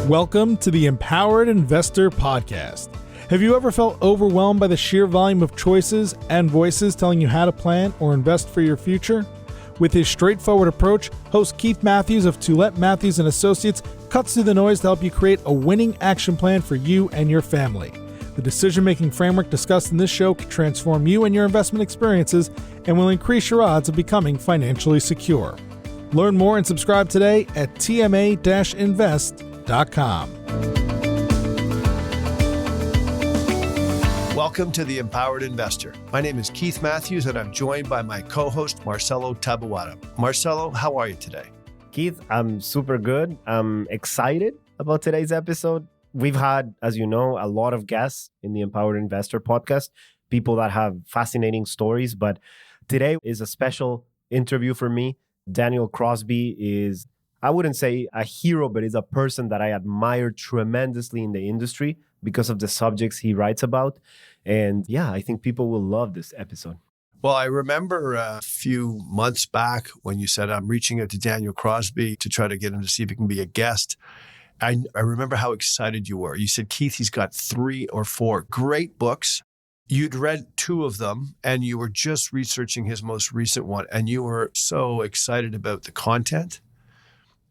Welcome to the Empowered Investor Podcast. Have you ever felt overwhelmed by the sheer volume of choices and voices telling you how to plan or invest for your future? With his straightforward approach, host Keith Matthews of Toulette Matthews & Associates cuts through the noise to help you create a winning action plan for you and your family. The decision-making framework discussed in this show can transform you and your investment experiences and will increase your odds of becoming financially secure. Learn more and subscribe today at tma-invest.com. Welcome to the Empowered Investor. My name is Keith Matthews, and I'm joined by my co-host, Marcelo Taboada. Marcelo, how are you today? Keith, I'm super good. I'm excited about today's episode. We've had, as you know, a lot of guests in the Empowered Investor podcast, people that have fascinating stories, but today is a special interview for me. Daniel Crosby is, I wouldn't say a hero, but is a person that I admire tremendously in the industry because of the subjects he writes about. And yeah, I think people will love this episode. Well, I remember a few months back when you said, I'm reaching out to Daniel Crosby to try to get him to see if he can be a guest. I remember how excited you were. You said, Keith, he's got 3 or 4 great books. You'd read 2 of them and you were just researching his most recent one. And you were so excited about the content,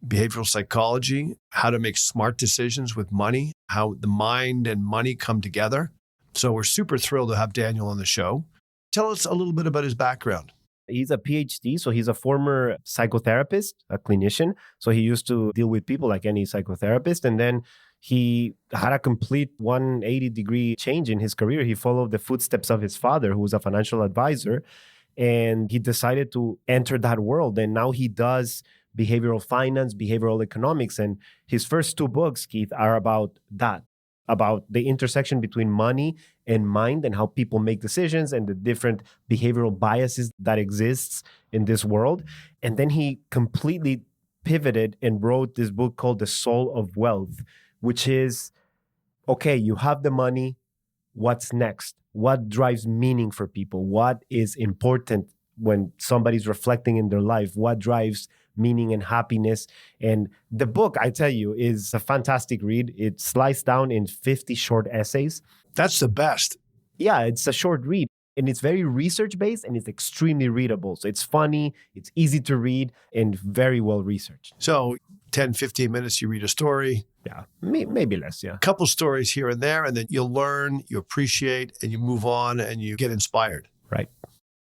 behavioral psychology, how to make smart decisions with money, how the mind and money come together. So we're super thrilled to have Daniel on the show. Tell us a little bit about his background. He's a PhD, so he's a former psychotherapist, a clinician. So he used to deal with people like any psychotherapist. And then he had a complete 180-degree change in his career. He followed the footsteps of his father, who was a financial advisor, and he decided to enter that world. And now he does behavioral finance, behavioral economics. And his first 2 books, Keith, are about that, about the intersection between money and mind and how people make decisions and the different behavioral biases that exists in this world. And then he completely pivoted and wrote this book called The Soul of Wealth, which is, okay, you have the money, what's next? What drives meaning for people? What is important when somebody's reflecting in their life? What drives meaning and happiness? And the book, I tell you, is a fantastic read. It's sliced down in 50 short essays. That's the best. Yeah, it's a short read. And it's very research-based and it's extremely readable. So it's funny, it's easy to read, and very well researched. So 10, 15 minutes, you read a story. Yeah, maybe less, yeah. A couple stories here and there, and then you'll learn, you appreciate, and you move on, and you get inspired. Right.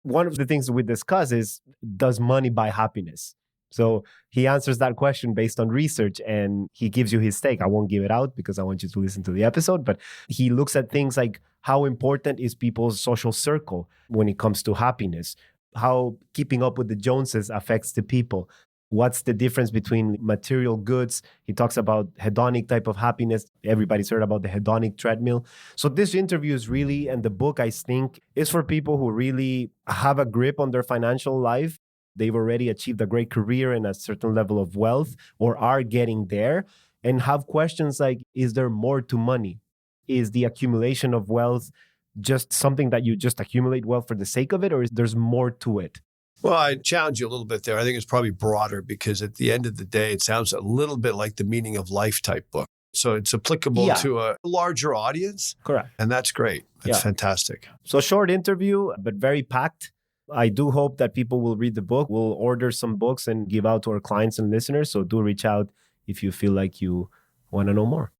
One of the things we discuss is, does money buy happiness? So he answers that question based on research, and he gives you his take. I won't give it out because I want you to listen to the episode, but he looks at things like how important is people's social circle when it comes to happiness, how keeping up with the Joneses affects the people. What's the difference between material goods? He talks about hedonic type of happiness. Everybody's heard about the hedonic treadmill. So this interview is really, and the book, I think, is for people who really have a grip on their financial life. They've already achieved a great career and a certain level of wealth or are getting there and have questions like, is there more to money? Is the accumulation of wealth just something that you just accumulate wealth for the sake of it, or is there's more to it? Well, I challenge you a little bit there. I think it's probably broader because at the end of the day, it sounds a little bit like the Meaning of Life type book. So it's applicable to a larger audience. Correct. And that's great. That's fantastic. So short interview, but very packed. I do hope that people will read the book. We'll order some books and give out to our clients and listeners. So do reach out if you feel like you want to know more.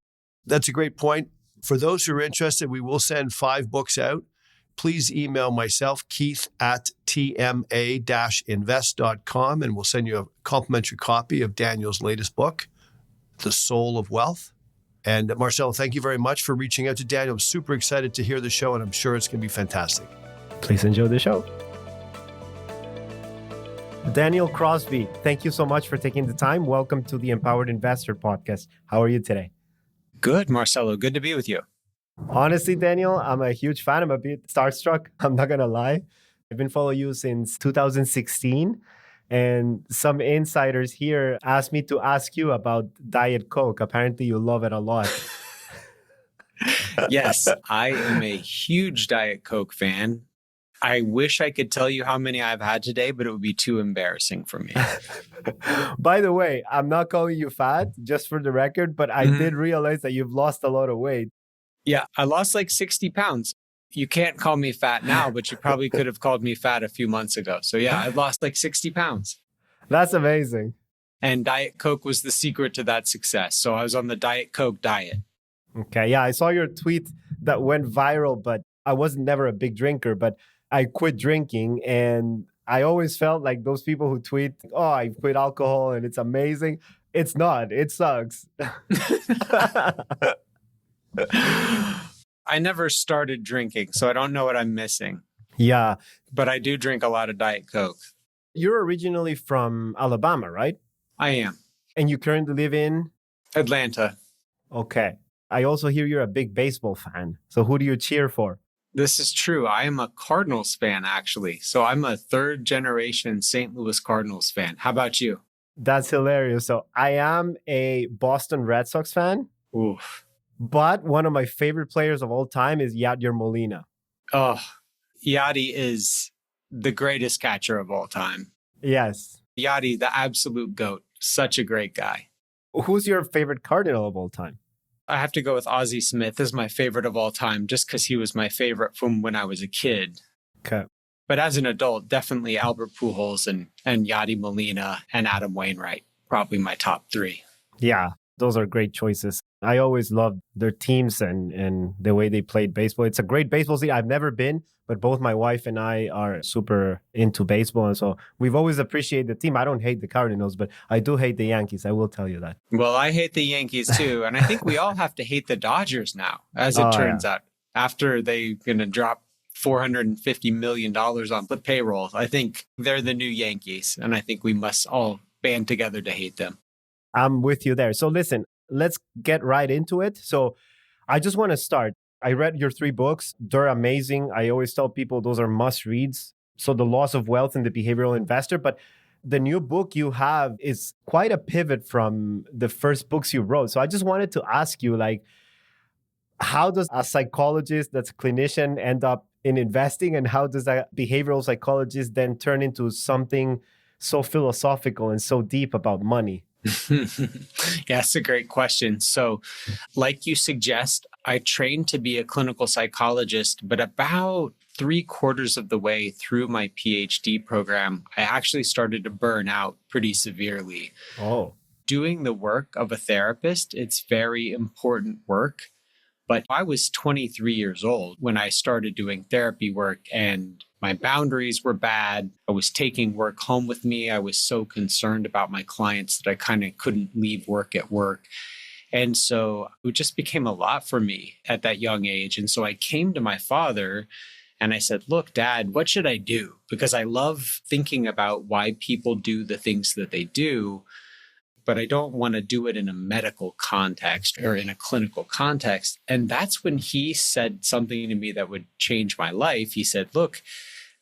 That's a great point. For those who are interested, we will send 5 books out. Please email myself, Keith at tma-invest.com, and we'll send you a complimentary copy of Daniel's latest book, The Soul of Wealth. And Marcelo, thank you very much for reaching out to Daniel. I'm super excited to hear the show, and I'm sure it's going to be fantastic. Please enjoy the show. Daniel Crosby, thank you so much for taking the time. Welcome to the Empowered Investor Podcast. How are you today? Good, Marcelo. Good to be with you. Honestly, Daniel, I'm a huge fan. I'm a bit starstruck. I'm not going to lie. I've been following you since 2016. And some insiders here asked me to ask you about Diet Coke. Apparently, you love it a lot. Yes, I am a huge Diet Coke fan. I wish I could tell you how many I've had today, but it would be too embarrassing for me. By the way, I'm not calling you fat, just for the record, but I did realize that you've lost a lot of weight. Yeah, I lost like 60 pounds. You can't call me fat now, but you probably could have called me fat a few months ago. So yeah, I lost like 60 pounds. That's amazing. And Diet Coke was the secret to that success. So I was on the Diet Coke diet. Okay, yeah, I saw your tweet that went viral, but I was never a big drinker, but I quit drinking, and I always felt like those people who tweet, oh, I quit alcohol and it's amazing. It's not. It sucks. I never started drinking, so I don't know what I'm missing. Yeah. But I do drink a lot of Diet Coke. You're originally from Alabama, right? I am. And you currently live in? Atlanta. Okay. I also hear you're a big baseball fan. So who do you cheer for? This is true. I am a Cardinals fan, actually. So I'm a third generation St. Louis Cardinals fan. How about you? That's hilarious. So I am a Boston Red Sox fan. Oof. But one of my favorite players of all time is Yadier Molina. Oh, Yadi is the greatest catcher of all time. Yes. Yadi, the absolute GOAT. Such a great guy. Who's your favorite Cardinal of all time? I have to go with Ozzie Smith as my favorite of all time, just because he was my favorite from when I was a kid. Okay. But as an adult, definitely Albert Pujols and Yadi Molina and Adam Wainwright, probably my top three. Yeah, those are great choices. I always loved their teams and the way they played baseball. It's a great baseball season. I've never been, but both my wife and I are super into baseball. And so we've always appreciated the team. I don't hate the Cardinals, but I do hate the Yankees. I will tell you that. Well, I hate the Yankees too. And I think we all have to hate the Dodgers now, as it turns out. After they're going to drop $450 million on the payroll, I think they're the new Yankees. And I think we must all band together to hate them. I'm with you there. So listen, let's get right into it. So I just want to start. I read your 3 books. They're amazing. I always tell people those are must reads. So The Loss of Wealth and the Behavioral Investor. But the new book you have is quite a pivot from the first books you wrote. So I just wanted to ask you, like, how does a psychologist that's a clinician end up in investing? And how does a behavioral psychologist then turn into something so philosophical and so deep about money? Yeah, that's a great question. So, like you suggest, I trained to be a clinical psychologist, but about 3/4 of the way through my PhD program, I actually started to burn out pretty severely. Oh. Doing the work of a therapist, it's very important work. But I was 23 years old when I started doing therapy work, and my boundaries were bad. I was taking work home with me. I was so concerned about my clients that I kind of couldn't leave work at work. And so it just became a lot for me at that young age. And so I came to my father and I said, look, Dad, what should I do? Because I love thinking about why people do the things that they do, but I don't want to do it in a medical context or in a clinical context. And that's when he said something to me that would change my life. He said, look,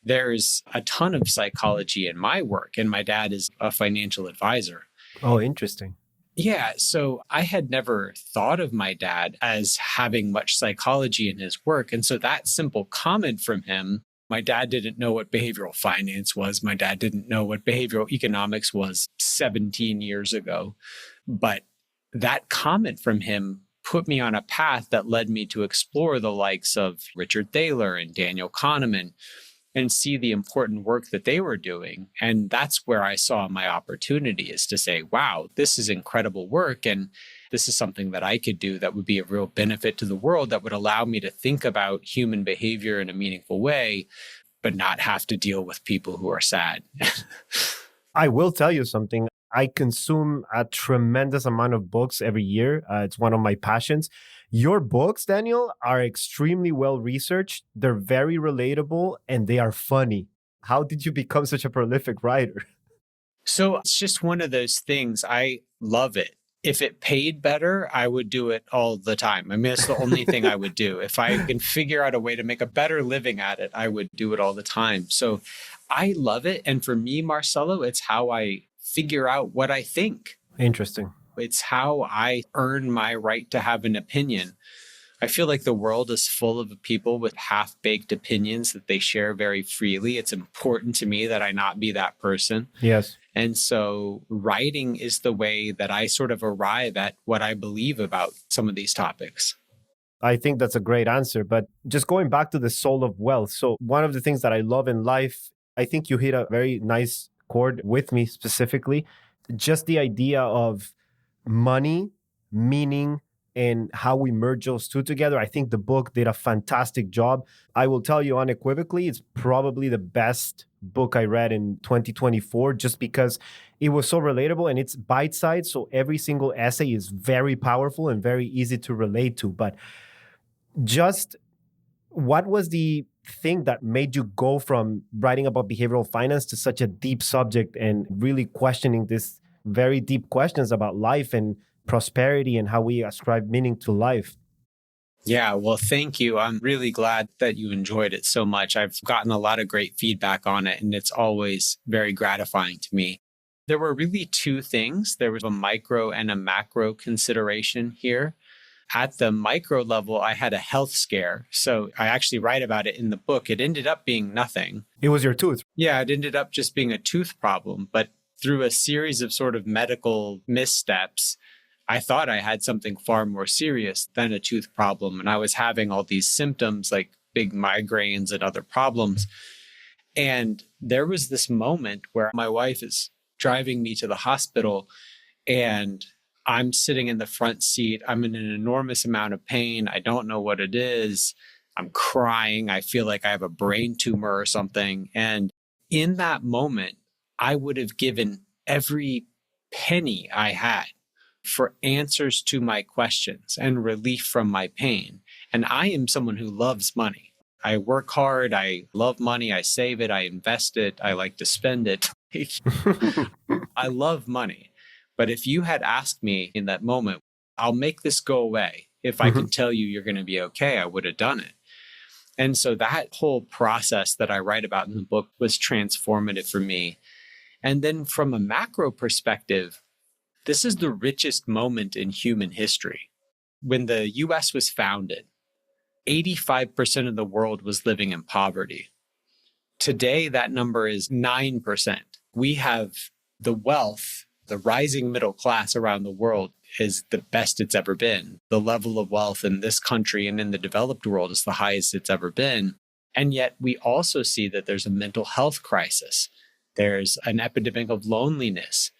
there's a ton of psychology in my work, and my dad is a financial advisor. Oh, interesting. Yeah. So I had never thought of my dad as having much psychology in his work. And so that simple comment from him, my dad didn't know what behavioral finance was. My dad didn't know what behavioral economics was 17 years ago. But that comment from him put me on a path that led me to explore the likes of Richard Thaler and Daniel Kahneman and see the important work that they were doing. And that's where I saw my opportunity, is to say, wow, this is incredible work. And this is something that I could do that would be a real benefit to the world, that would allow me to think about human behavior in a meaningful way, but not have to deal with people who are sad. I will tell you something. I consume a tremendous amount of books every year. It's one of my passions. Your books, Daniel, are extremely well researched. They're very relatable and they are funny. How did you become such a prolific writer? So it's just one of those things. I love it. If it paid better, I would do it all the time. I mean, it's the only thing I would do. If I can figure out a way to make a better living at it, I would do it all the time. So I love it. And for me, Marcelo, it's how I figure out what I think. Interesting. It's how I earn my right to have an opinion. I feel like the world is full of people with half-baked opinions that they share very freely. It's important to me that I not be that person. Yes. And so writing is the way that I sort of arrive at what I believe about some of these topics. I think that's a great answer. But just going back to the soul of wealth. So one of the things that I love in life, I think you hit a very nice chord with me specifically, just the idea of money, meaning, and how we merge those two together. I think the book did a fantastic job. I will tell you unequivocally, it's probably the best book I read in 2024, just because it was so relatable and it's bite-sized. So every single essay is very powerful and very easy to relate to. But just what was the thing that made you go from writing about behavioral finance to such a deep subject and really questioning this very deep questions about life and prosperity and how we ascribe meaning to life? Yeah, well, thank you. I'm really glad that you enjoyed it so much. I've gotten a lot of great feedback on it, and it's always very gratifying to me. There were really two things. There was a micro and a macro consideration here. At the micro level, I had a health scare. So I actually write about it in the book. It ended up being nothing. It was your tooth. Yeah, it ended up just being a tooth problem. But through a series of sort of medical missteps, I thought I had something far more serious than a tooth problem. And I was having all these symptoms like big migraines and other problems. And there was this moment where my wife is driving me to the hospital and I'm sitting in the front seat. I'm in an enormous amount of pain. I don't know what it is. I'm crying. I feel like I have a brain tumor or something. And in that moment, I would have given every penny I had for answers to my questions and relief from my pain. And I am someone who loves money. I work hard. I love money. I save it. I invest it. I like to spend it. I love money. But if you had asked me in that moment, I'll make this go away. If I can tell you you're going to be okay, I would have done it. And so that whole process that I write about in the book was transformative for me. And then from a macro perspective, this is the richest moment in human history. When the US was founded, 85% of the world was living in poverty. Today, that number is 9%. We have the wealth. The rising middle class around the world is the best it's ever been. The level of wealth in this country and in the developed world is the highest it's ever been. And yet we also see that there's a mental health crisis. There's an epidemic of loneliness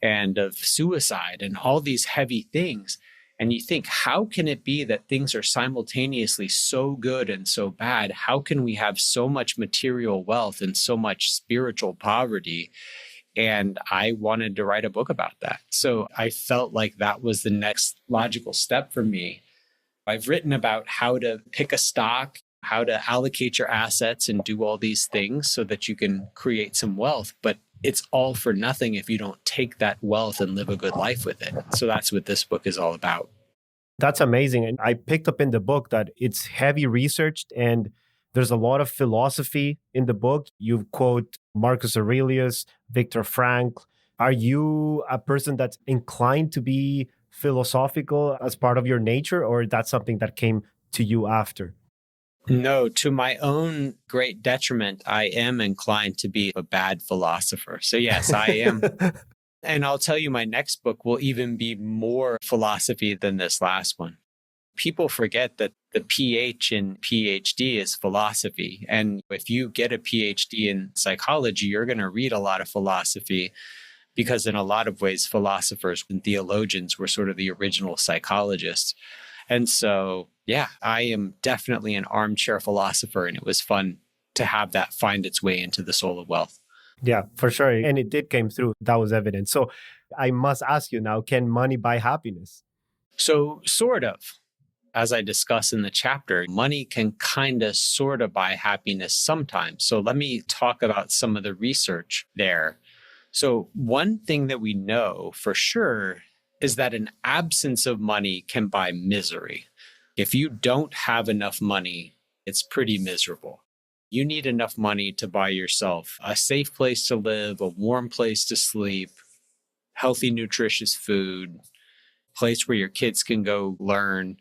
and of suicide and all these heavy things. And you think, how can it be that things are simultaneously so good and so bad? How can we have so much material wealth and so much spiritual poverty? And I wanted to write a book about that. So I felt like that was the next logical step for me. I've written about how to pick a stock, how to allocate your assets and do all these things so that you can create some wealth. But it's all for nothing if you don't take that wealth and live a good life with it. So that's what this book is all about. That's amazing. And I picked up in the book that it's heavy researched and there's a lot of philosophy in the book. You quote Marcus Aurelius, Viktor Frankl. Are you a person that's inclined to be philosophical as part of your nature, or that's something that came to you after? No, to my own great detriment, I am inclined to be a bad philosopher. So yes, I am. And I'll tell you, my next book will even be more philosophy than this last one. People forget that the PH in PhD is philosophy. And if you get a PhD in psychology, you're going to read a lot of philosophy because in a lot of ways, philosophers and theologians were sort of the original psychologists. And so, yeah, I am definitely an armchair philosopher. And it was fun to have that find its way into the Soul of Wealth. Yeah, for sure. And it did came through. That was evident. So I must ask you now, can money buy happiness? So sort of. As I discuss in the chapter, money can kind of sort of buy happiness sometimes. So let me talk about some of the research there. So one thing that we know for sure is that an absence of money can buy misery. If you don't have enough money, it's pretty miserable. You need enough money to buy yourself a safe place to live, a warm place to sleep, healthy, nutritious food, place where your kids can go learn.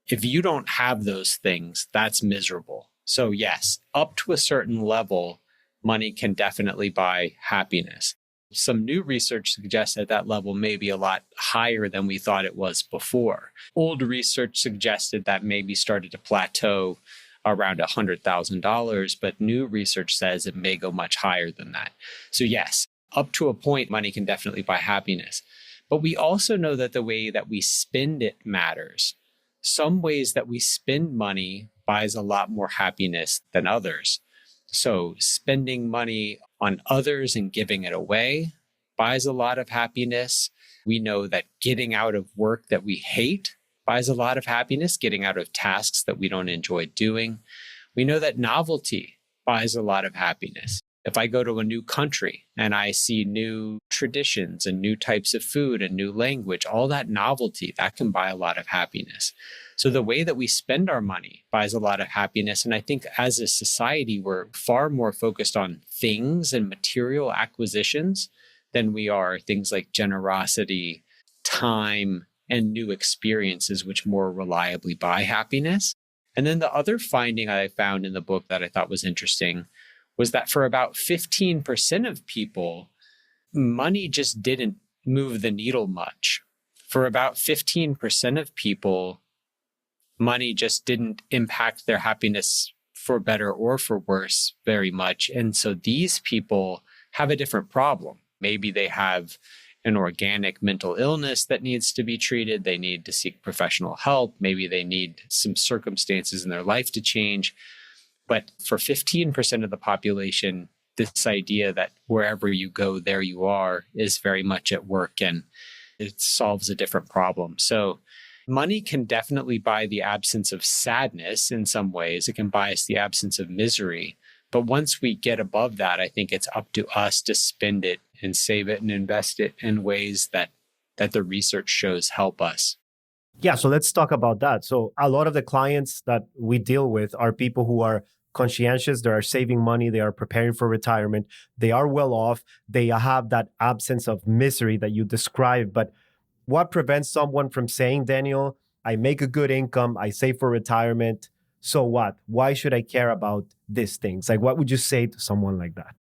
If you don't have those things, that's miserable. So yes, up to a certain level, money can definitely buy happiness. Some new research suggests that that level may be a lot higher than we thought it was before. Old research suggested that maybe started to plateau around $100,000, but new research says it may go much higher than that. So yes, up to a point, money can definitely buy happiness. But we also know that the way that we spend it matters. Some ways that we spend money buys a lot more happiness than others. So spending money on others and giving it away buys a lot of happiness. We know that getting out of work that we hate buys a lot of happiness, getting out of tasks that we don't enjoy doing. We know that novelty buys a lot of happiness. If I go to a new country and I see new traditions and new types of food and new language, all that novelty, that can buy a lot of happiness. So the way that we spend our money buys a lot of happiness. And I think as a society, we're far more focused on things and material acquisitions than we are things like generosity, time, and new experiences, which more reliably buy happiness. And then the other finding I found in the book that I thought was interesting was that for about 15% of people, money just didn't move the needle much. For about 15% of people, money just didn't impact their happiness for better or for worse very much. And so these people have a different problem. Maybe they have an organic mental illness that needs to be treated. They need to seek professional help. Maybe they need some circumstances in their life to change. But for 15% of the population, this idea that wherever you go, there you are is very much at work, and it solves a different problem. So money can definitely buy the absence of sadness in some ways. It can buy us the absence of misery. But once we get above that, I think it's up to us to spend it and save it and invest it in ways that the research shows help us. Yeah, so let's talk about that. So a lot of the clients that we deal with are people who are conscientious, they are saving money, they are preparing for retirement, they are well off, they have that absence of misery that you described. But what prevents someone from saying, Daniel, I make a good income, I save for retirement, so what? Why should I care about these things? Like, what would you say to someone like that?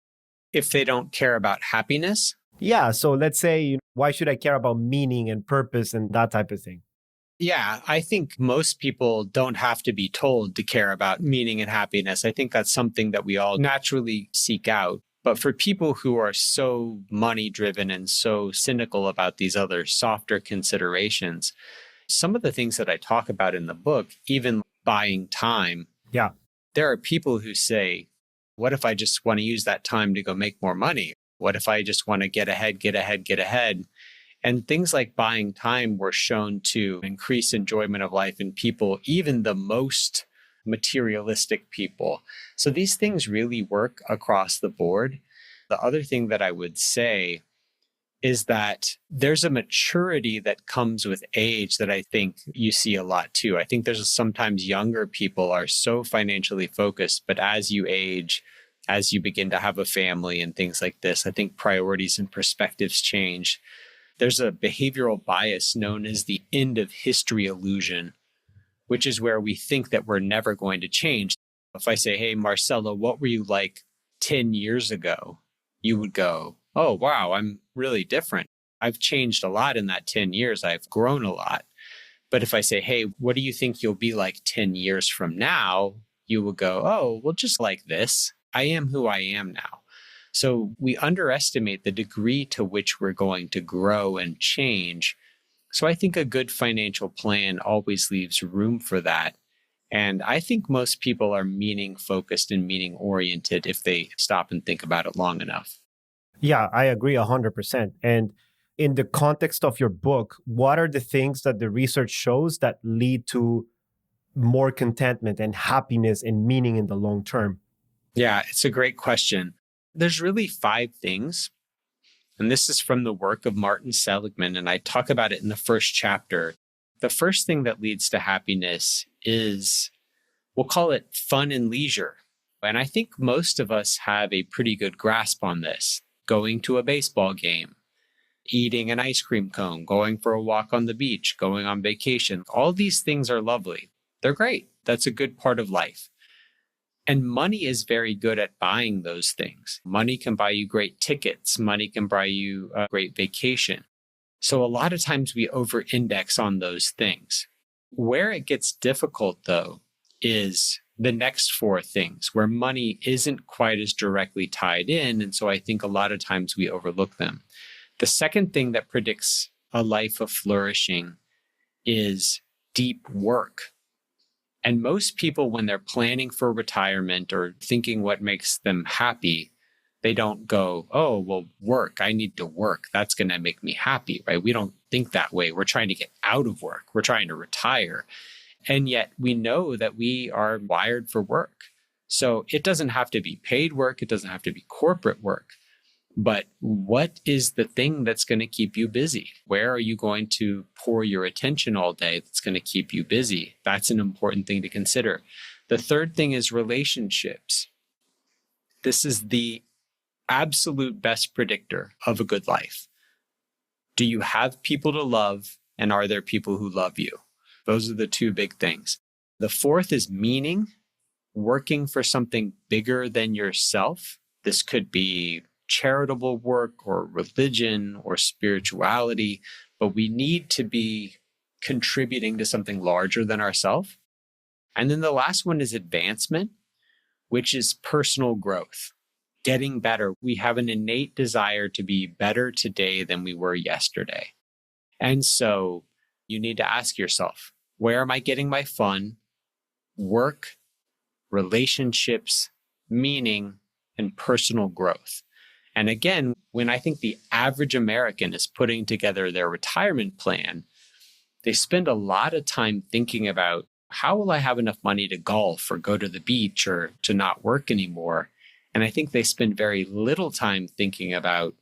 If they don't care about happiness? Yeah, so let's say, why should I care about meaning and purpose and that type of thing? Yeah, I think most people don't have to be told to care about meaning and happiness. I think that's something that we all naturally seek out. But for people who are so money driven and so cynical about these other softer considerations, some of the things that I talk about in the book, even buying time, yeah, there are people who say, what if I just want to use that time to go make more money? What if I just want to get ahead? And things like buying time were shown to increase enjoyment of life in people, even the most materialistic people. So these things really work across the board. The other thing that I would say is that there's a maturity that comes with age that I think you see a lot too. I think there's sometimes younger people are so financially focused, but as you age, as you begin to have a family and things like this, I think priorities and perspectives change. There's a behavioral bias known as the end of history illusion, which is where we think that we're never going to change. If I say, hey, Marcelo, what were you like 10 years ago? You would go, oh, wow, I'm really different. I've changed a lot in that 10 years. I've grown a lot. But if I say, hey, what do you think you'll be like 10 years from now? You would go, oh, well, just like this. I am who I am now. So we underestimate the degree to which we're going to grow and change. So I think a good financial plan always leaves room for that. And I think most people are meaning focused and meaning oriented if they stop and think about it long enough. Yeah, I agree 100%. And in the context of your book, what are the things that the research shows that lead to more contentment and happiness and meaning in the long term? Yeah, it's a great question. There's really 5 things. And this is from the work of Martin Seligman, and I talk about it in the first chapter. The first thing that leads to happiness is, we'll call it fun and leisure. And I think most of us have a pretty good grasp on this. Going to a baseball game, eating an ice cream cone, going for a walk on the beach, going on vacation. All these things are lovely. They're great. That's a good part of life. And money is very good at buying those things. Money can buy you great tickets. Money can buy you a great vacation. So a lot of times we over-index on those things. Where it gets difficult, though, is the next four things where money isn't quite as directly tied in. And so I think a lot of times we overlook them. The second thing that predicts a life of flourishing is deep work. And most people, when they're planning for retirement or thinking what makes them happy, they don't go, oh, well, work. I need to work. That's going to make me happy, right? We don't think that way. We're trying to get out of work. We're trying to retire. And yet we know that we are wired for work. So it doesn't have to be paid work. It doesn't have to be corporate work. But what is the thing that's going to keep you busy? Where are you going to pour your attention all day that's going to keep you busy? That's an important thing to consider. The third thing is relationships. This is the absolute best predictor of a good life. Do you have people to love, and are there people who love you? Those are the two big things. The fourth is meaning, working for something bigger than yourself. This could be charitable work or religion or spirituality, but we need to be contributing to something larger than ourselves. And then the last one is advancement, which is personal growth, getting better. We have an innate desire to be better today than we were yesterday. And so you need to ask yourself, where am I getting my fun, work, relationships, meaning, and personal growth? And again, when I think the average American is putting together their retirement plan, they spend a lot of time thinking about, how will I have enough money to golf or go to the beach or to not work anymore? And I think they spend very little time thinking about,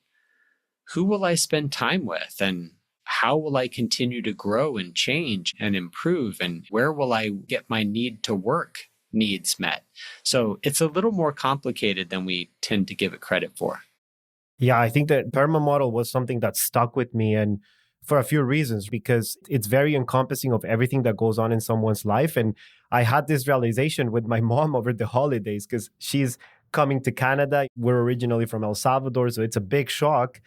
who will I spend time with? And how will I continue to grow and change and improve? And where will I get my need to work needs met? So it's a little more complicated than we tend to give it credit for. Yeah, I think that PERMA model was something that stuck with me, and for a few reasons, because it's very encompassing of everything that goes on in someone's life. And I had this realization with my mom over the holidays because she's coming to Canada. We're originally from El Salvador, so it's a big shock.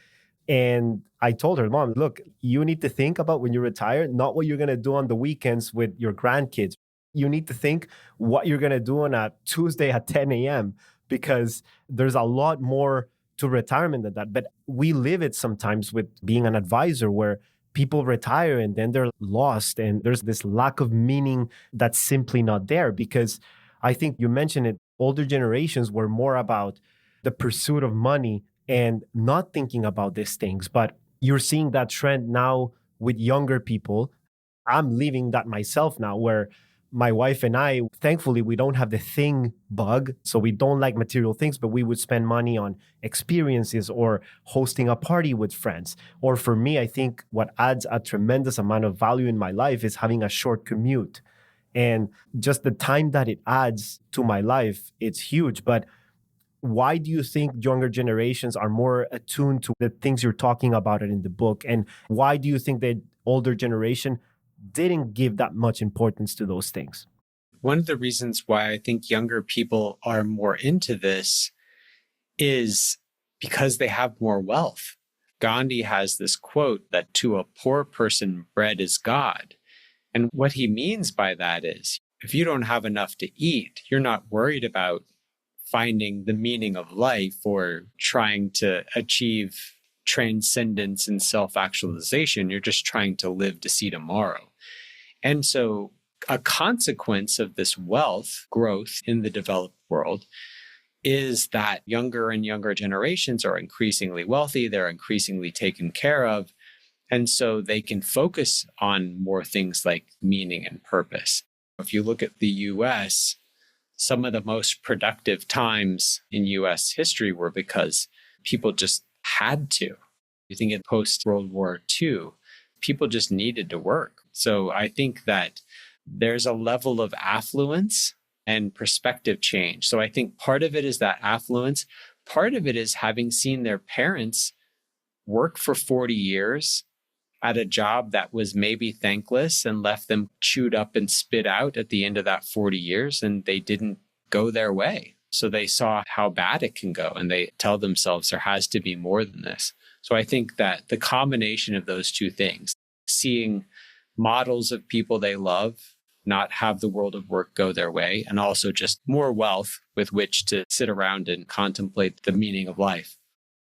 And I told her, Mom, look, you need to think about when you retire, not what you're going to do on the weekends with your grandkids. You need to think what you're going to do on a Tuesday at 10 a.m. because there's a lot more to retirement than that. But we live it sometimes with being an advisor where people retire and then they're lost. And there's this lack of meaning that's simply not there, because I think you mentioned it, older generations were more about the pursuit of money and not thinking about these things. But you're seeing that trend now with younger people. I'm living that myself now, where my wife and I, thankfully, we don't have the thing bug. So we don't like material things, but we would spend money on experiences or hosting a party with friends. Or for me, I think what adds a tremendous amount of value in my life is having a short commute. And just the time that it adds to my life, it's huge. But why do you think younger generations are more attuned to the things you're talking about in the book? And why do you think that older generation didn't give that much importance to those things? One of the reasons why I think younger people are more into this is because they have more wealth. Gandhi has this quote that to a poor person, bread is God. And what he means by that is, if you don't have enough to eat, you're not worried about finding the meaning of life or trying to achieve transcendence and self-actualization. You're just trying to live to see tomorrow. And so a consequence of this wealth growth in the developed world is that younger and younger generations are increasingly wealthy. They're increasingly taken care of. And so they can focus on more things like meaning and purpose. If you look at the US, some of the most productive times in US history were because people just had to. You think in post-World War II, people just needed to work. So I think that there's a level of affluence and perspective change. So I think part of it is that affluence. Part of it is having seen their parents work for 40 years at a job that was maybe thankless and left them chewed up and spit out at the end of that 40 years, and they didn't go their way. So they saw how bad it can go, and they tell themselves there has to be more than this. So I think that the combination of those two things, seeing models of people they love not have the world of work go their way, and also just more wealth with which to sit around and contemplate the meaning of life.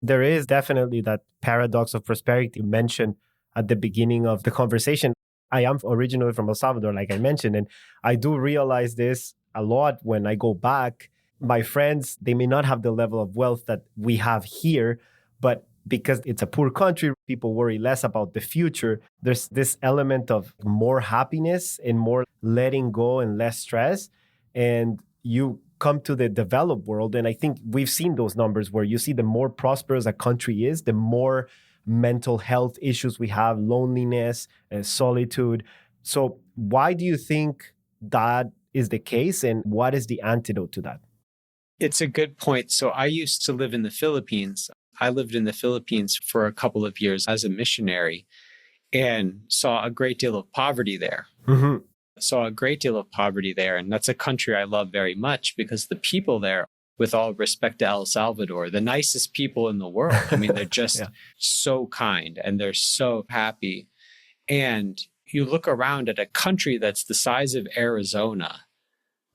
There is definitely that paradox of prosperity mentioned at the beginning of the conversation. I am originally from El Salvador, like I mentioned, and I do realize this a lot when I go back. My friends, they may not have the level of wealth that we have here, but because it's a poor country, people worry less about the future. There's this element of more happiness and more letting go and less stress. And you come to the developed world, and I think we've seen those numbers where you see the more prosperous a country is, the more mental health issues we have, loneliness and solitude. So why do you think that is the case, and what is the antidote to that? It's a good point. So I used to live in the Philippines. I lived in the Philippines for a couple of years as a missionary and saw a great deal of poverty there. Mm-hmm. Saw a great deal of poverty there. And that's a country I love very much because the people there, with all respect to El Salvador, the nicest people in the world. I mean, they're just so kind and they're so happy. And you look around at a country that's the size of Arizona,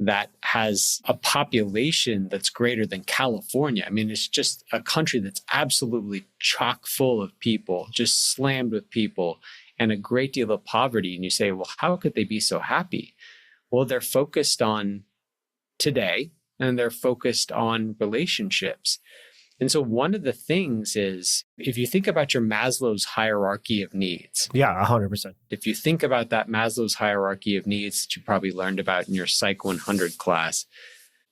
that has a population that's greater than California. I mean, it's just a country that's absolutely chock full of people, just slammed with people, and a great deal of poverty. And you say, well, how could they be so happy? Well, they're focused on today, and they're focused on relationships. And so one of the things is, if you think about your Maslow's hierarchy of needs. Yeah, 100%. If you think about that Maslow's hierarchy of needs that you probably learned about in your Psych 100 class,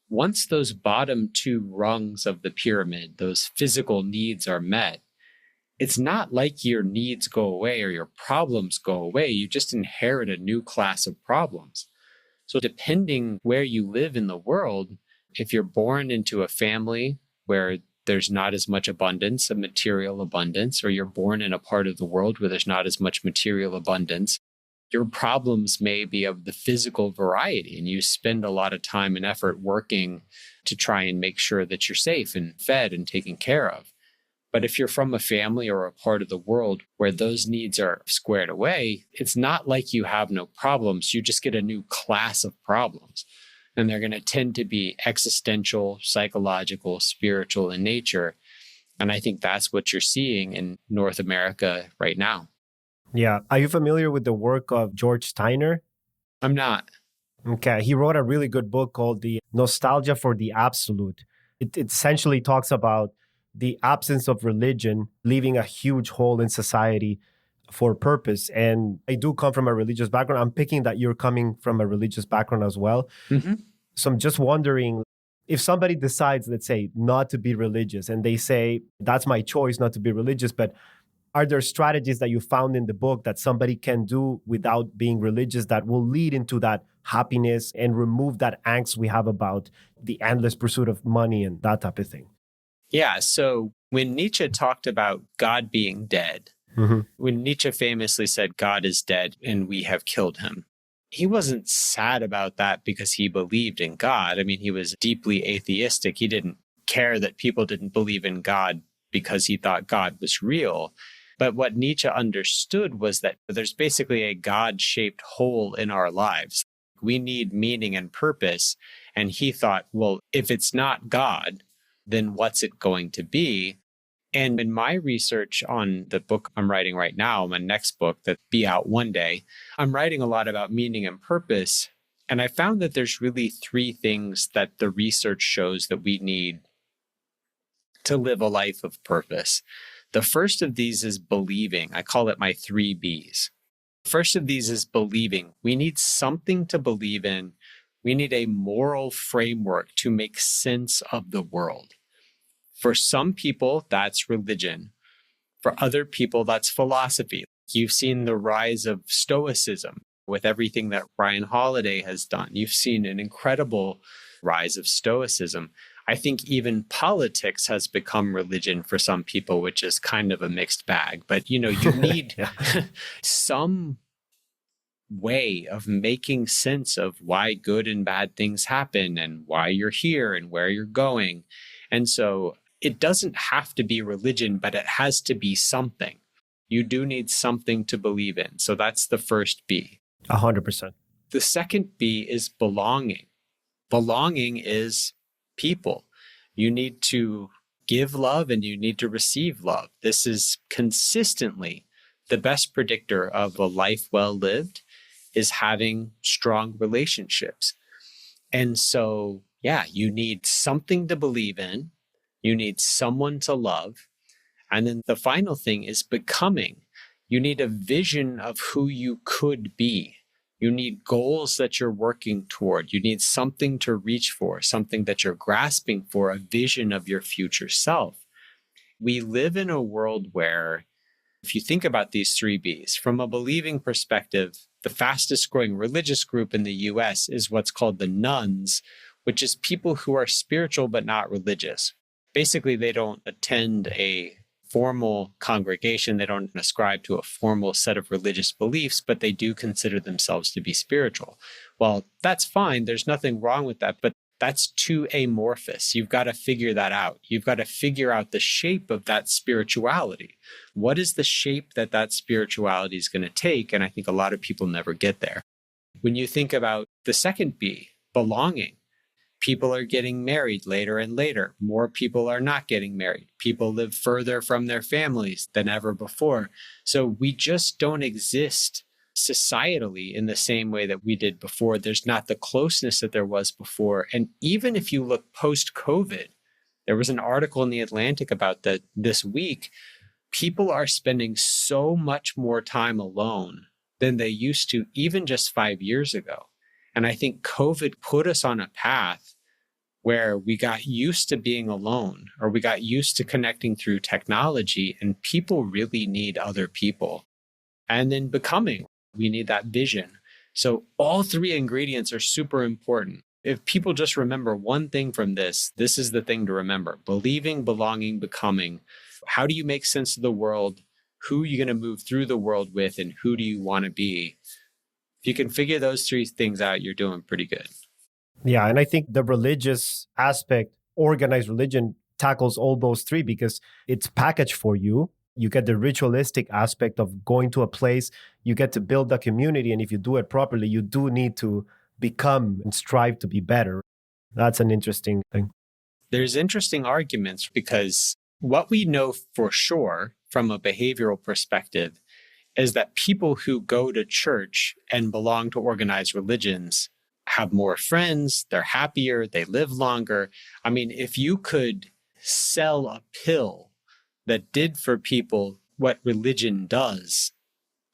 once those bottom two rungs of the pyramid, those physical needs are met, it's not like your needs go away or your problems go away. You just inherit a new class of problems. So depending where you live in the world, if you're born into a family where there's not as much abundance, a material abundance, or you're born in a part of the world where there's not as much material abundance, your problems may be of the physical variety, and you spend a lot of time and effort working to try and make sure that you're safe and fed and taken care of. But if you're from a family or a part of the world where those needs are squared away, it's not like you have no problems. You just get a new class of problems. And they're going to tend to be existential, psychological, spiritual in nature. And I think that's what you're seeing in North America right now. Yeah. Are you familiar with the work of George Steiner? I'm not. Okay. He wrote a really good book called The Nostalgia for the Absolute. It essentially talks about the absence of religion leaving a huge hole in society for purpose. And I do come from a religious background. I'm picking that you're coming from a religious background as well. Mm-hmm. So I'm just wondering, if somebody decides, let's say, not to be religious, and they say, that's my choice not to be religious, but are there strategies that you found in the book that somebody can do without being religious that will lead into that happiness and remove that angst we have about the endless pursuit of money and that type of thing? Yeah. So when Nietzsche talked about God being dead, when Nietzsche famously said, God is dead and we have killed him, he wasn't sad about that because he believed in God. I mean, he was deeply atheistic. He didn't care that people didn't believe in God because he thought God was real. But what Nietzsche understood was that there's basically a God-shaped hole in our lives. We need meaning and purpose. And he thought, well, if it's not God, then what's it going to be? And in my research on the book I'm writing right now, my next book that'll be out one day, I'm writing a lot about meaning and purpose. And I found that there's really three things that the research shows that we need to live a life of purpose. The first of these is believing. I call it my 3 B's. First of these is believing. We need something to believe in. We need a moral framework to make sense of the world. For some people, that's religion. For other people, that's philosophy. You've seen the rise of Stoicism with everything that Ryan Holiday has done. You've seen an incredible rise of Stoicism. I think even politics has become religion for some people, which is kind of a mixed bag. But, you need some way of making sense of why good and bad things happen and why you're here and where you're going. And so it doesn't have to be religion, but it has to be something. You do need something to believe in. So that's the first B. 100%. The second B is belonging. Belonging is people. You need to give love and you need to receive love. This is consistently the best predictor of a life well lived, is having strong relationships. And so, you need something to believe in. You need someone to love. And then the final thing is becoming. You need a vision of who you could be. You need goals that you're working toward. You need something to reach for, something that you're grasping for, a vision of your future self. We live in a world where, if you think about these three Bs, from a believing perspective, the fastest growing religious group in the US is what's called the nuns, which is people who are spiritual but not religious. Basically, they don't attend a formal congregation. They don't ascribe to a formal set of religious beliefs, but they do consider themselves to be spiritual. Well, that's fine. There's nothing wrong with that, but that's too amorphous. You've got to figure that out. You've got to figure out the shape of that spirituality. What is the shape that that spirituality is going to take? And I think a lot of people never get there. When you think about the second B, belonging, people are getting married later and later. More people are not getting married. People live further from their families than ever before. So we just don't exist societally in the same way that we did before. There's not the closeness that there was before. And even if you look post-COVID, there was an article in The Atlantic about that this week. People are spending so much more time alone than they used to, even just 5 years ago. And I think COVID put us on a path where we got used to being alone, or we got used to connecting through technology, and people really need other people. And then becoming, we need that vision. So all three ingredients are super important. If people just remember one thing from this, this is the thing to remember: believing, belonging, becoming. How do you make sense of the world? Who are you going to move through the world with, and who do you want to be? If you can figure those three things out, you're doing pretty good. Yeah, and I think the religious aspect, organized religion, tackles all those three because it's packaged for you. You get the ritualistic aspect of going to a place, you get to build a community, and if you do it properly, you do need to become and strive to be better. That's an interesting thing. There's interesting arguments because what we know for sure from a behavioral perspective is that people who go to church and belong to organized religions have more friends, they're happier, they live longer. I mean, if you could sell a pill that did for people what religion does,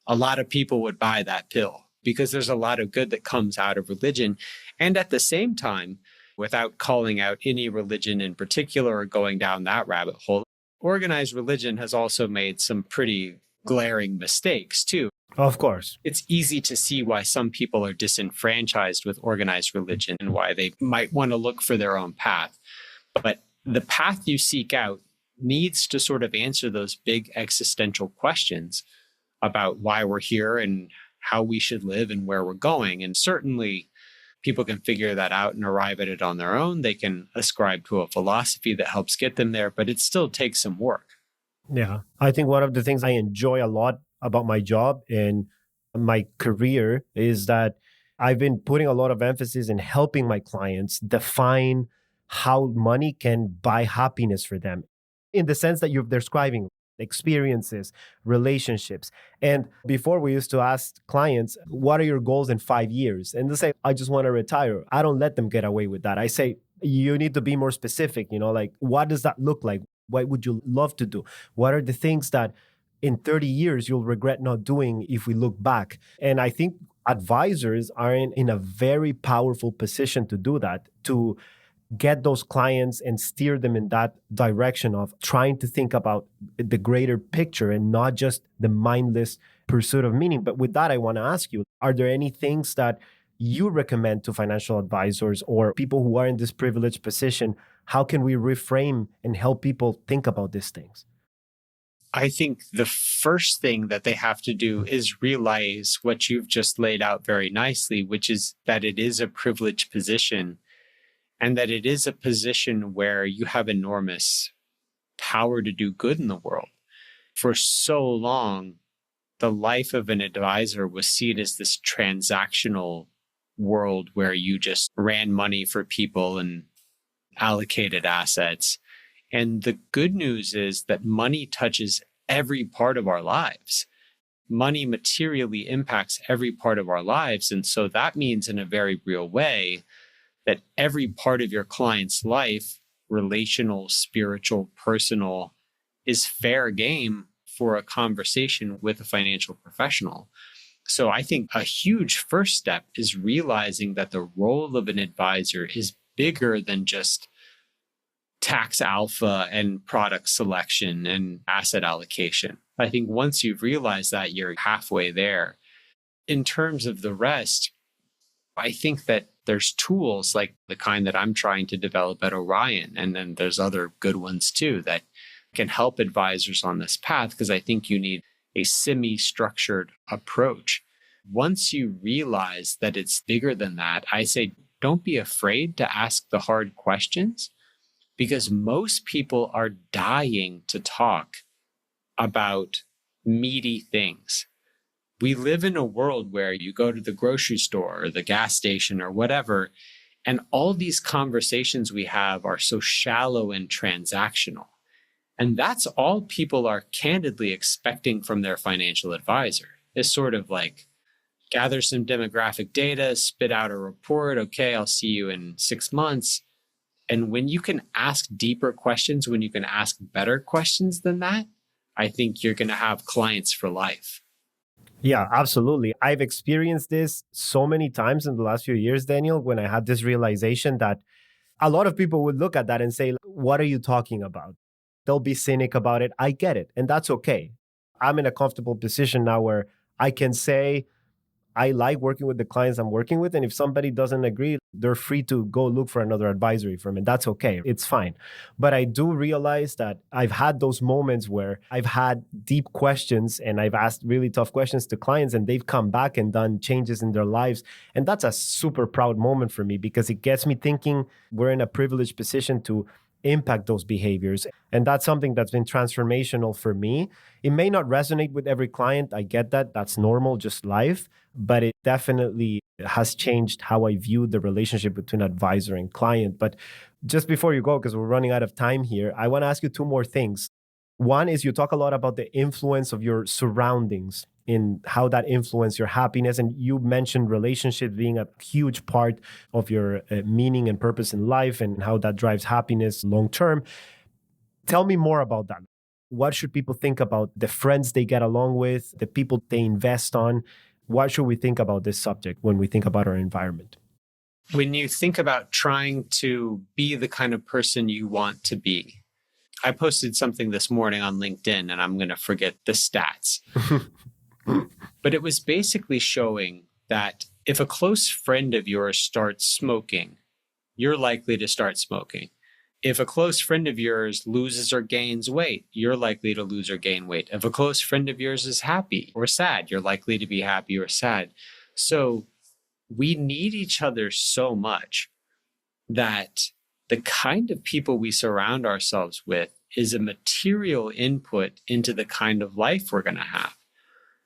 a lot of people would buy that pill because there's a lot of good that comes out of religion. And at the same time, without calling out any religion in particular or going down that rabbit hole, organized religion has also made some pretty glaring mistakes too. Of course. It's easy to see why some people are disenfranchised with organized religion and why they might want to look for their own path. But the path you seek out needs to sort of answer those big existential questions about why we're here and how we should live and where we're going. And certainly people can figure that out and arrive at it on their own. They can ascribe to a philosophy that helps get them there, but it still takes some work. Yeah. I think one of the things I enjoy a lot about my job and my career is that I've been putting a lot of emphasis in helping my clients define how money can buy happiness for them in the sense that you're describing experiences, relationships. And before we used to ask clients, what are your goals in 5 years? And they say, I just want to retire. I don't let them get away with that. I say, you need to be more specific, like, what does that look like? What would you love to do? What are the things that in 30 years you'll regret not doing if we look back? And I think advisors are in a very powerful position to do that, to get those clients and steer them in that direction of trying to think about the greater picture and not just the mindless pursuit of meaning. But with that, I want to ask you, are there any things that you recommend to financial advisors or people who are in this privileged position how can we reframe and help people think about these things? I think the first thing that they have to do is realize what you've just laid out very nicely, which is that it is a privileged position and that it is a position where you have enormous power to do good in the world. For so long, the life of an advisor was seen as this transactional world where you just ran money for people and allocated assets. And the good news is that money touches every part of our lives. Money materially impacts every part of our lives. And so that means in a very real way that every part of your client's life, relational, spiritual, personal, is fair game for a conversation with a financial professional. So I think a huge first step is realizing that the role of an advisor is bigger than just tax alpha and product selection and asset allocation. I think once you've realized that, you're halfway there. In terms of the rest, I think that there's tools like the kind that I'm trying to develop at Orion, and then there's other good ones too that can help advisors on this path, because I think you need a semi-structured approach. Once you realize that it's bigger than that, I say don't be afraid to ask the hard questions, because most people are dying to talk about meaty things. We live in a world where you go to the grocery store or the gas station or whatever, and all these conversations we have are so shallow and transactional. And that's all people are candidly expecting from their financial advisor, is sort of like, gather some demographic data, spit out a report. Okay, I'll see you in 6 months. And when you can ask deeper questions, when you can ask better questions than that, I think you're going to have clients for life. Yeah, absolutely. I've experienced this so many times in the last few years, Daniel, when I had this realization that a lot of people would look at that and say, what are you talking about? They'll be cynic about it. I get it. And that's okay. I'm in a comfortable position now where I can say, I like working with the clients I'm working with. And if somebody doesn't agree, they're free to go look for another advisory firm. And that's okay. It's fine. But I do realize that I've had those moments where I've had deep questions and I've asked really tough questions to clients and they've come back and done changes in their lives. And that's a super proud moment for me because it gets me thinking we're in a privileged position to impact those behaviors. And that's something that's been transformational for me. It may not resonate with every client. I get that. That's normal, just life. But it definitely has changed how I view the relationship between advisor and client. But just before you go, because we're running out of time here, I want to ask you two more things. One is you talk a lot about the influence of your surroundings in how that influence your happiness. And you mentioned relationships being a huge part of your meaning and purpose in life and how that drives happiness long term. Tell me more about that. What should people think about the friends they get along with, the people they invest on? What should we think about this subject when we think about our environment? When you think about trying to be the kind of person you want to be, I posted something this morning on LinkedIn and I'm going to forget the stats. But it was basically showing that if a close friend of yours starts smoking, you're likely to start smoking. If a close friend of yours loses or gains weight, you're likely to lose or gain weight. If a close friend of yours is happy or sad, you're likely to be happy or sad. So we need each other so much that the kind of people we surround ourselves with is a material input into the kind of life we're going to have.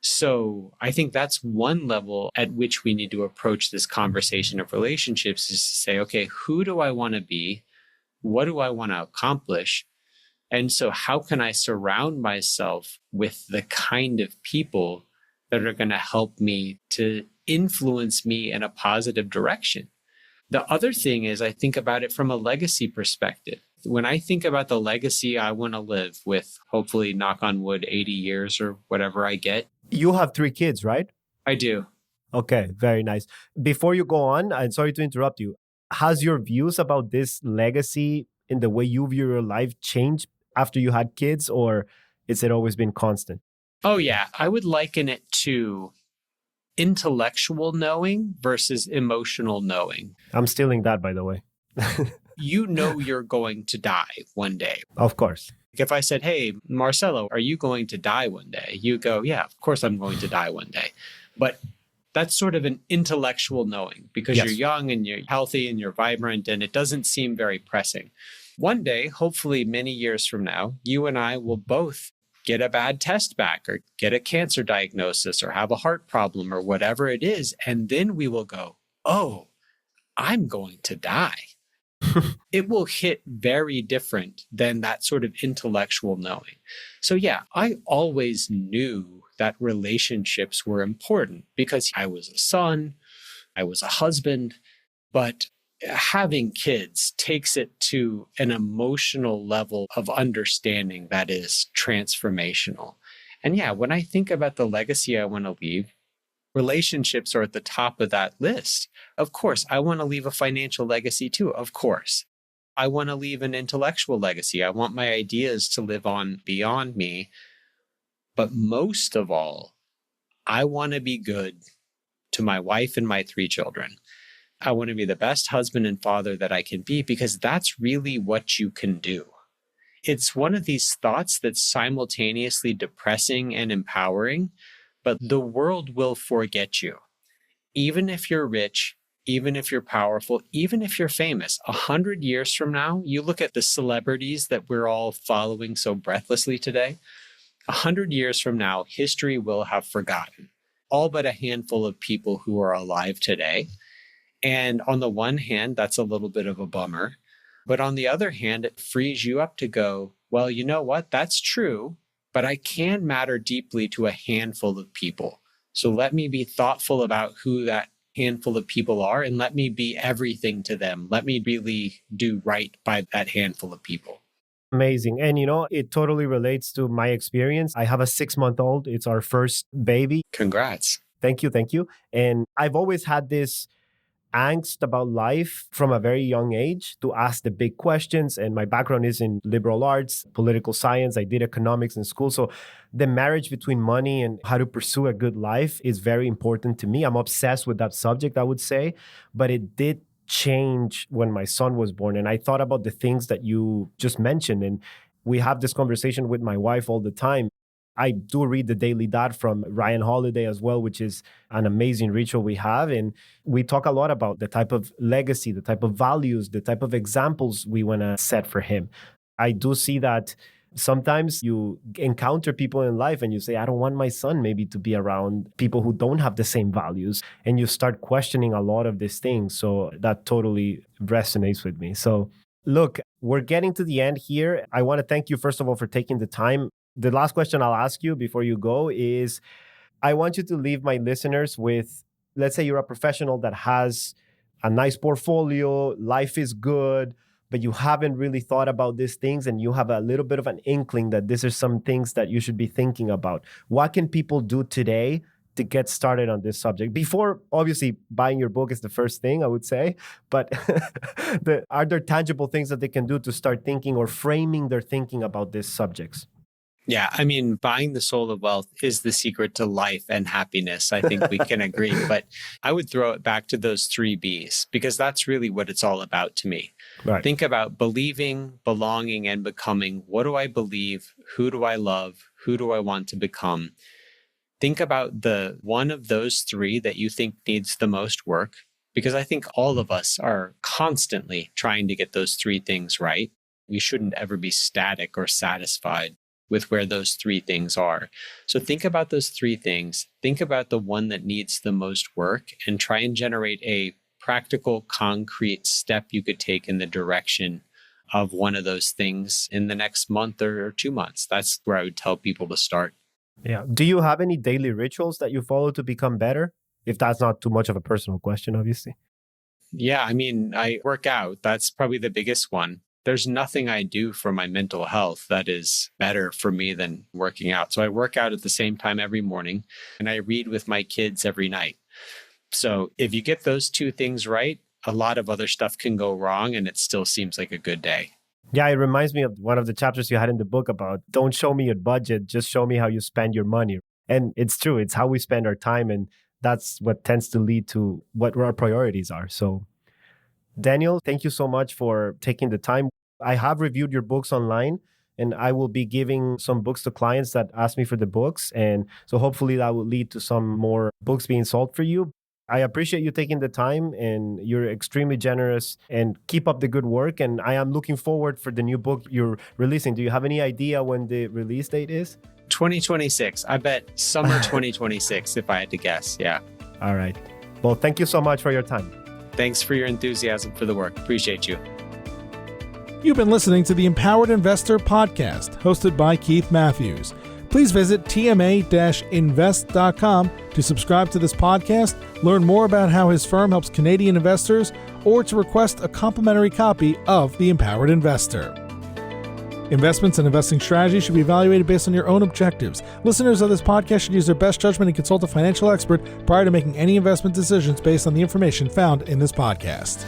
So I think that's one level at which we need to approach this conversation of relationships, is to say, okay, who do I want to be? What do I want to accomplish? And so how can I surround myself with the kind of people that are going to help me to influence me in a positive direction? The other thing is I think about it from a legacy perspective. When I think about the legacy I want to live with, hopefully, knock on wood, 80 years or whatever I get. You have 3 kids, right? I do. Okay, very nice. Before you go on, I'm sorry to interrupt you. Has your views about this legacy in the way you view your life changed after you had kids, or has it always been constant? Oh, yeah. I would liken it to intellectual knowing versus emotional knowing. I'm stealing that, by the way. you know you're going to die one day. Of course. If I said, hey, Marcelo, are you going to die one day? You go, yeah, of course I'm going to die one day. But that's sort of an intellectual knowing because you're young and you're healthy and you're vibrant and it doesn't seem very pressing. One day, hopefully many years from now, you and I will both get a bad test back or get a cancer diagnosis or have a heart problem or whatever it is. And then we will go, oh, I'm going to die. It will hit very different than that sort of intellectual knowing. So yeah, I always knew that relationships were important because I was a son, I was a husband, but having kids takes it to an emotional level of understanding that is transformational. And yeah, when I think about the legacy I want to leave, relationships are at the top of that list. Of course, I want to leave a financial legacy too. Of course, I want to leave an intellectual legacy. I want my ideas to live on beyond me. But most of all, I want to be good to my wife and my 3 children. I want to be the best husband and father that I can be because that's really what you can do. It's one of these thoughts that's simultaneously depressing and empowering, but the world will forget you. Even if you're rich, even if you're powerful, even if you're famous, 100 years from now, you look at the celebrities that we're all following so breathlessly today, 100 years from now, history will have forgotten all but a handful of people who are alive today. And on the one hand, that's a little bit of a bummer. But on the other hand, it frees you up to go, well, you know what? That's true, but I can matter deeply to a handful of people. So let me be thoughtful about who that handful of people are and let me be everything to them. Let me really do right by that handful of people. Amazing. And it totally relates to my experience. I have a 6-month-old. It's our first baby. Congrats. Thank you. Thank you. And I've always had this angst about life from a very young age to ask the big questions. And my background is in liberal arts, political science. I did economics in school. So the marriage between money and how to pursue a good life is very important to me. I'm obsessed with that subject, I would say. But it did change when my son was born. And I thought about the things that you just mentioned. And we have this conversation with my wife all the time. I do read The Daily Dot from Ryan Holiday as well, which is an amazing ritual we have. And we talk a lot about the type of legacy, the type of values, the type of examples we want to set for him. I do see that sometimes you encounter people in life and you say, I don't want my son maybe to be around people who don't have the same values. And you start questioning a lot of these things. So that totally resonates with me. So look, we're getting to the end here. I want to thank you, first of all, for taking the time. The last question I'll ask you before you go is, I want you to leave my listeners with, let's say you're a professional that has a nice portfolio, life is good, but you haven't really thought about these things and you have a little bit of an inkling that these are some things that you should be thinking about. What can people do today to get started on this subject? Before, obviously, buying your book is the first thing, I would say, but are there tangible things that they can do to start thinking or framing their thinking about these subjects? Yeah, I mean, buying the soul of wealth is the secret to life and happiness. I think we can agree. But I would throw it back to those 3 Bs because that's really what it's all about to me. Right. Think about believing, belonging, and becoming. What do I believe? Who do I love? Who do I want to become? Think about the one of those 3 that you think needs the most work, because I think all of us are constantly trying to get those 3 things right. We shouldn't ever be static or satisfied with where those 3 things are. So think about those 3 things. Think about the one that needs the most work and try and generate a practical, concrete step you could take in the direction of one of those things in the next month or 2 months. That's where I would tell people to start. Yeah. Do you have any daily rituals that you follow to become better? If that's not too much of a personal question, obviously. Yeah, I mean, I work out. That's probably the biggest one. There's nothing I do for my mental health that is better for me than working out. So I work out at the same time every morning and I read with my kids every night. So if you get those 2 things right, a lot of other stuff can go wrong and it still seems like a good day. Yeah, it reminds me of one of the chapters you had in the book about don't show me your budget, just show me how you spend your money. And it's true. It's how we spend our time. And that's what tends to lead to what our priorities are. So Daniel, thank you so much for taking the time. I have reviewed your books online, and I will be giving some books to clients that ask me for the books. And so hopefully that will lead to some more books being sold for you. I appreciate you taking the time, and you're extremely generous, and keep up the good work. And I am looking forward for the new book you're releasing. Do you have any idea when the release date is? 2026. I bet summer 2026, if I had to guess. Yeah. All right. Well, thank you so much for your time. Thanks for your enthusiasm for the work. Appreciate you. You've been listening to the Empowered Investor Podcast, hosted by Keith Matthews. Please visit tma-invest.com to subscribe to this podcast, learn more about how his firm helps Canadian investors, or to request a complimentary copy of The Empowered Investor. Investments and investing strategies should be evaluated based on your own objectives. Listeners of this podcast should use their best judgment and consult a financial expert prior to making any investment decisions based on the information found in this podcast.